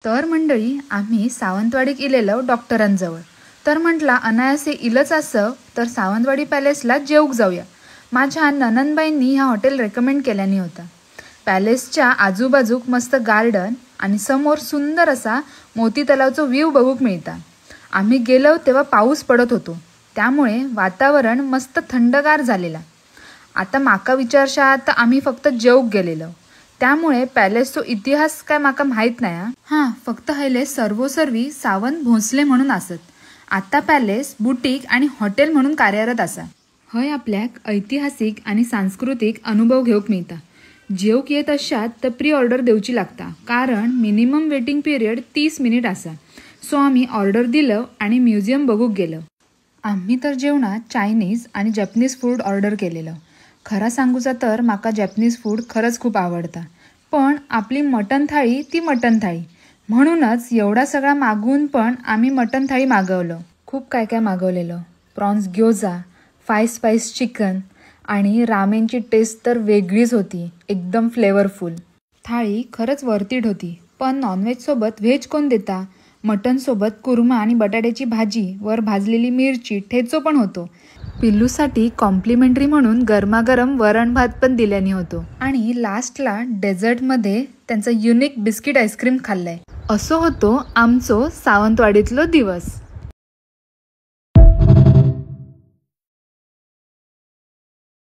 तर मंडळी आम्ही सावंतवाडीक इलेलो डॉक्टरांजवळ. तर म्हटला अनायासे इलच असं तर सावंतवाडी पॅलेसला जेवूक जाऊया. माझ्या ननंदबाईंनी ह्या हॉटेल रेकमेंड केल्यानी होता. पॅलेसच्या आजूबाजूक मस्त गार्डन आणि समोर सुंदर असा मोती तलावचो व्ह्यू बघूक मिळता. आम्ही गेलो तेव्हा पाऊस पडत होतो, त्यामुळे वातावरण मस्त थंडगार झालेला. आता माका विचारशात तर आम्ही फक्त जेवूक गेलेलो, त्यामुळे पॅलेसचो इतिहास काय माका माहीत नाही. हां, फक्त हयले सर्वोसर्वी सावंत भोसले म्हणून असत. आता पॅलेस बुटीक आणि हॉटेल म्हणून कार्यरत असा. हय आपल्याक ऐतिहासिक आणि सांस्कृतिक अनुभव घेऊक मिळता. जेवूक येत अशात तर प्री ऑर्डर देवची लागता, कारण मिनिमम वेटिंग पिरियड 30 मिनिट असा. सो आम्ही ऑर्डर दिलं आणि म्युझियम बघूक गेलो. आम्ही तर जेवणात चायनीज आणि जपनीज फूड ऑर्डर केलेलं. खरा सांगूचा तर माका जपनीज फूड खरंच खूप आवडता, पण आपली मटन थाळी ती मटन थाळी, म्हणूनच एवढा सगळा मागून पण आम्ही मटन थाळी मागवलं. खूप काय काय मागवलेलं. प्रॉन्स ग्योजा, 5 स्पाइस चिकन आणि रामेनची टेस्ट तर वेगळीच होती, एकदम फ्लेवरफुल. थाळी खरंच वर्थ होती, पण नॉनव्हेज सोबत व्हेज कोण देता? मटन सोबत कुर्मा आणि बटाट्याची भाजी, वर भाजलेली मिरची, ठेचो पण होतो. पिल्लूसाठी कॉम्प्लिमेंटरी म्हणून गरमागरम वरण भात पण दिल्याने होतो. आणि लास्टला डेझर्टमध्ये त्यांचा युनिक बिस्किट आईस्क्रीम खाल्लाय. असो होतो आमचो सावंतवाडीतलो दिवस.